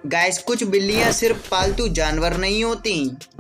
Guys, कुछ बिल्लियां सिर्फ पालतू जानवर नहीं होती,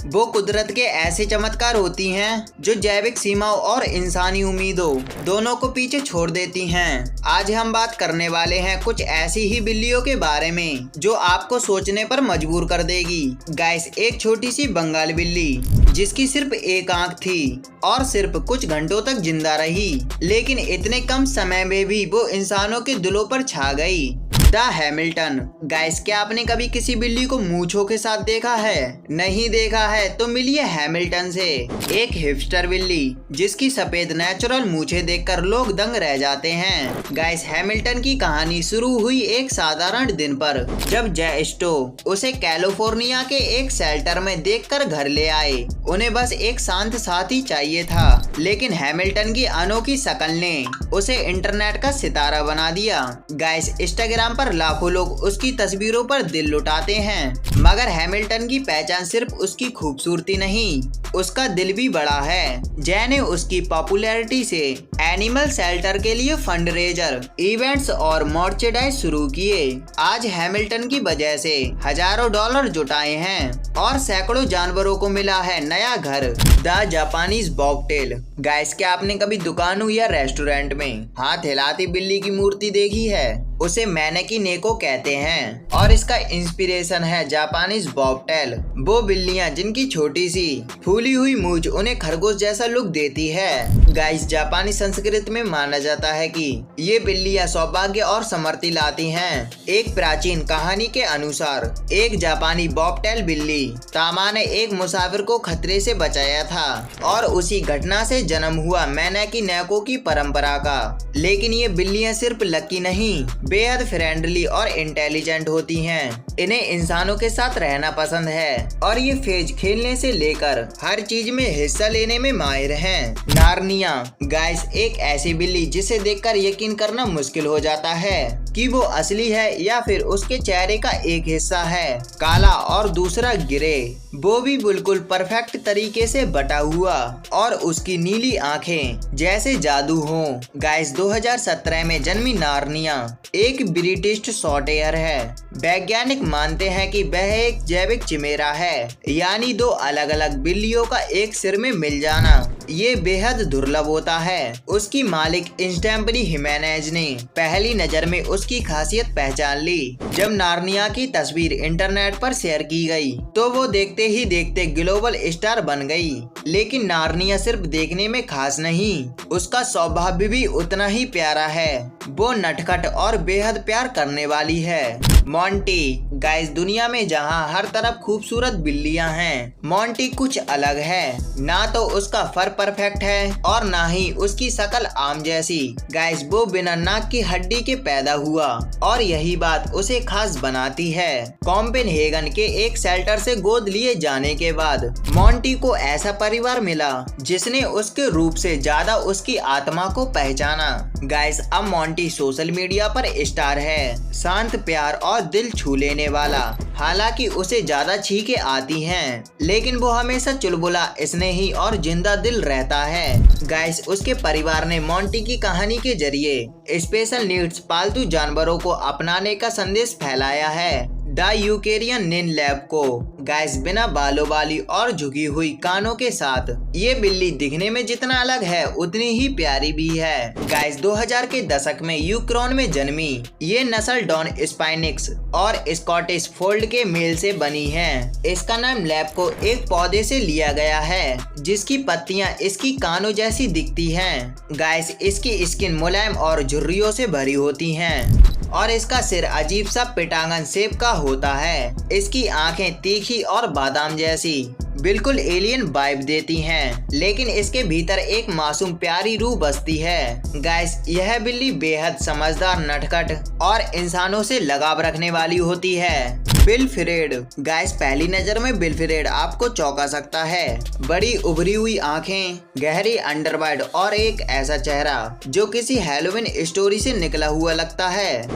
वो कुदरत के ऐसे चमत्कार होती हैं जो जैविक सीमाओं और इंसानी उम्मीदों दोनों को पीछे छोड़ देती हैं। आज हम बात करने वाले हैं कुछ ऐसी ही बिल्लियों के बारे में जो आपको सोचने पर मजबूर कर देगी। गाइस, एक छोटी सी बंगाल बिल्ली जिसकी सिर्फ एक आंख थी और सिर्फ कुछ घंटों तक जिंदा रही, लेकिन इतने कम समय में भी वो इंसानों के दिलों पर छा गई। The Hamilton. गाइस, क्या आपने कभी किसी बिल्ली को मूंछों के साथ देखा है? नहीं देखा है तो मिलिए हैमिल्टन से, एक हिपस्टर बिल्ली जिसकी सफेद नेचुरल मूंछें देखकर लोग दंग रह जाते हैं। गाइस, हैमिल्टन की कहानी शुरू हुई एक साधारण दिन पर, जब जय स्टो उसे कैलिफोर्निया के एक शेल्टर में देखकर घर ले आए। उन्हें बस एक शांत साथी चाहिए था, लेकिन हैमिल्टन की अनोखी शक्ल ने उसे इंटरनेट का सितारा बना दिया। गाइस, इंस्टाग्राम पर लाखों लोग उसकी तस्वीरों पर दिल लुटाते हैं, मगर हैमिल्टन की पहचान सिर्फ उसकी खूबसूरती नहीं, उसका दिल भी बड़ा है। जय ने उसकी पॉपुलैरिटी से एनिमल शेल्टर के लिए फंडरेजर इवेंट्स और मर्चेंडाइज शुरू किए। आज हैमिल्टन की वजह से हजारों डॉलर जुटाए हैं और सैकड़ों जानवरों को मिला है नया घर। The Japanese bobtail. गाइस, क्या आपने कभी दुकानों या रेस्टोरेंट में हाथ हिलाती बिल्ली की मूर्ति देखी है? उसे मैनेकी नेको कहते हैं और इसका इंस्पिरेशन है जापानीज बॉबटेल। वो बिल्लियां जिनकी छोटी सी फूली हुई मूंछ उन्हें खरगोश जैसा लुक देती है। गाइस, जापानी संस्कृति में माना जाता है कि ये बिल्लियां सौभाग्य और समृद्धि लाती हैं। एक प्राचीन कहानी के अनुसार एक जापानी बॉबटेल बिल्ली तामा ने एक मुसाफिर को खतरे से बचाया था और उसी घटना से जन्म हुआ मैनेकी नेको की परंपरा का। लेकिन ये बिल्लियां सिर्फ लकी नहीं, बेहद फ्रेंडली और इंटेलिजेंट होती हैं। इन्हें इंसानों के साथ रहना पसंद है और ये फेज खेलने से लेकर हर चीज में हिस्सा लेने में माहिर हैं। नार्निया। गाइस, एक ऐसी बिल्ली जिसे देखकर यकीन करना मुश्किल हो जाता है कि वो असली है या फिर उसके चेहरे का एक हिस्सा है काला और दूसरा ग्रे, वो भी बिल्कुल परफेक्ट तरीके से बटा हुआ, और उसकी नीली आंखें जैसे जादू हो। गाइस, 2017 में जन्मी नार्निया एक ब्रिटिश शॉर्ट हेयर है। वैज्ञानिक मानते हैं कि वह एक जैविक चिमेरा है, यानी दो अलग अलग बिल्लियों का एक सिर में मिल जाना। ये बेहद दुर्लभ होता है। उसकी मालिक इंस्टेम्पली हिमेनेज ने पहली नजर में उसकी खासियत पहचान ली। जब नार्निया की तस्वीर इंटरनेट पर शेयर की गई तो वो देखते ही देखते ग्लोबल स्टार बन गई। लेकिन नार्निया सिर्फ देखने में खास नहीं, उसका स्वभाव भी उतना ही प्यारा है। वो नटखट और बेहद प्यार करने वाली है। मोंटी। गाइस, दुनिया में जहां हर तरफ खूबसूरत बिल्लियां हैं, मोंटी कुछ अलग है। ना तो उसका फर परफेक्ट है और ना ही उसकी शक्ल आम जैसी। गाइस, वो बिना नाक की हड्डी के पैदा हुआ और यही बात उसे खास बनाती है। कोपेनहेगन के एक शेल्टर से गोद लिए जाने के बाद मोंटी को ऐसा परिवार मिला जिसने उसके रूप से ज्यादा उसकी आत्मा को पहचाना। गाइस, अब मोंटी सोशल मीडिया पर स्टार है, शांत, प्यार और दिल छू लेने वाला। हालांकि उसे ज्यादा छींके आती हैं, लेकिन वो हमेशा चुलबुला, स्नेही और जिंदा दिल रहता है। गाइस, उसके परिवार ने मोंटी की कहानी के जरिए स्पेशल नीड्स पालतू जानवरों को अपनाने का संदेश फैलाया है। द यूकेरियन निन लैब को। गाइस, बिना बालों वाली और झुकी हुई कानों के साथ ये बिल्ली दिखने में जितना अलग है उतनी ही प्यारी भी है। गाइस, 2000 के दशक में यूक्रेन में जन्मी ये नस्ल डॉन स्पाइनिक्स और स्कॉटिश फोल्ड के मेल से बनी है। इसका नाम लैब को एक पौधे से लिया गया है जिसकी पत्तियां इसकी कानों जैसी दिखती हैं। गाइस, इसकी स्किन मुलायम और झुर्रियों से भरी होती हैं और इसका सिर अजीब सा पिटांगन शेप का होता है। इसकी आंखें तीखी और बादाम जैसी बिल्कुल एलियन वाइब देती हैं, लेकिन इसके भीतर एक मासूम प्यारी रूह बसती है। गाइस, यह बिल्ली बेहद समझदार, नटखट और इंसानों से लगाव रखने वाली होती है। विल्फ्रेड। गाइस, पहली नजर में विल्फ्रेड आपको चौंका सकता है। बड़ी उभरी हुई आंखें, गहरी अंडरबाइड और एक ऐसा चेहरा जो किसी हैलोवीन स्टोरी से निकला हुआ लगता है।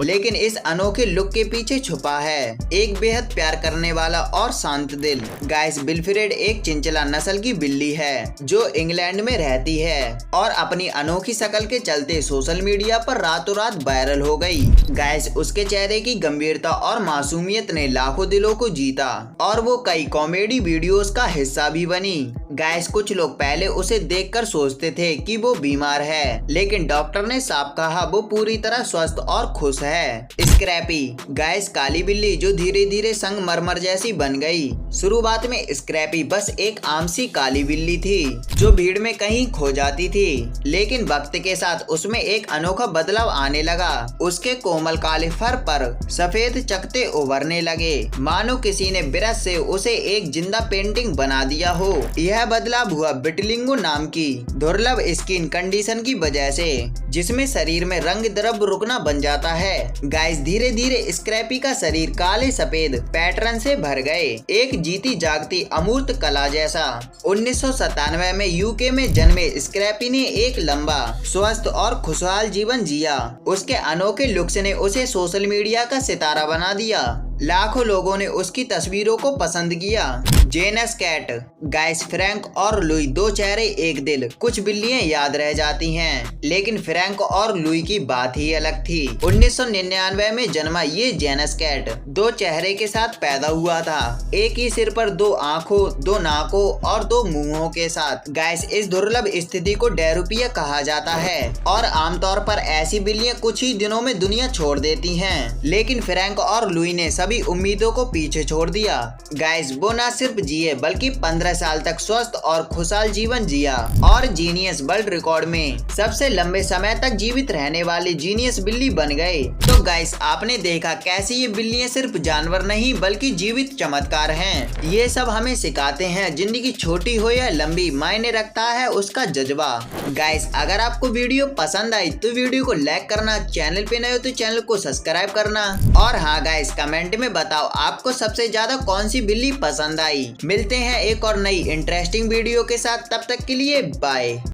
लेकिन इस अनोखे लुक के पीछे छुपा है एक बेहद प्यार करने वाला और शांत दिल। गाइस, विल्फ्रेड एक चिंचला नस्ल की बिल्ली है जो इंग्लैंड में रहती है और अपनी अनोखी शक्ल के चलते सोशल मीडिया पर रातों रात वायरल हो गई। गाइस, उसके चेहरे की गंभीरता और मासूमियत ने लाखों दिलों को जीता और वो कई कॉमेडी वीडियोस का हिस्सा भी बनी। गाइस, कुछ लोग पहले उसे देखकर सोचते थे कि वो बीमार है, लेकिन डॉक्टर ने साफ कहा वो पूरी तरह स्वस्थ और खुश है। स्क्रैपी, गाइस, काली बिल्ली जो धीरे धीरे संगमरमर जैसी बन गई। शुरुआत में स्क्रैपी बस एक आम सी काली बिल्ली थी जो भीड़ में कहीं खो जाती थी, लेकिन वक्त के साथ उसमें एक अनोखा बदलाव आने लगा। उसके कोमल काले फर पर सफेद चकते उभरने लगे, मानो किसी ने ब्रश से उसे एक जिंदा पेंटिंग बना दिया हो। यह बदलाव हुआ विटिलिगो नाम की दुर्लभ स्किन कंडीशन की वजह से, जिसमें शरीर में रंग द्रव्य रुकना बन जाता है। गाइस, धीरे धीरे स्क्रैपी का शरीर काले सफेद पैटर्न से भर गए, एक जीती जागती अमूर्त कला जैसा। 1997 में यूके में जन्मे स्क्रैपी ने एक लंबा, स्वस्थ और खुशहाल जीवन जिया। उसके अनोखे लुक्स ने उसे सोशल मीडिया का सितारा बना दिया। लाखों लोगों ने उसकी तस्वीरों को पसंद किया। जेनस कैट, गाइस, फ्रैंक और लुई दो चेहरे एक दिल। कुछ बिल्लियां याद रह जाती हैं, लेकिन फ्रैंक और लुई की बात ही अलग थी। 1999 में जन्मा ये जेनस कैट दो चेहरे के साथ पैदा हुआ था, एक ही सिर पर दो आंखों, दो नाकों और दो मुंहों के साथ। गाइस, इस दुर्लभ स्थिति को डेरुपिया कहा जाता है और आमतौर पर ऐसी बिल्लियां कुछ ही दिनों में दुनिया छोड़ देती हैं, लेकिन फ्रैंक और लुई ने सभी उम्मीदों को पीछे छोड़ दिया। गाइस, वो न सिर्फ जिए बल्कि 15 साल तक स्वस्थ और खुशहाल जीवन जिया और जीनियस वर्ल्ड रिकॉर्ड में सबसे लंबे समय तक जीवित रहने वाली जीनियस बिल्ली बन गए। तो गाइस, आपने देखा कैसे ये बिल्लियां सिर्फ जानवर नहीं बल्कि जीवित चमत्कार हैं। ये सब हमें सिखाते हैं जिंदगी छोटी हो या लंबी, मायने रखता है उसका जज्बा। गाइस, अगर आपको वीडियो पसंद आई तो वीडियो को लाइक करना, चैनल पे नए हो तो चैनल को सब्सक्राइब करना और हाँ गाइस, कमेंट में बताओ आपको सबसे ज्यादा कौन सी बिल्ली पसंद आई। मिलते हैं एक और नई इंटरेस्टिंग वीडियो के साथ, तब तक के लिए बाय।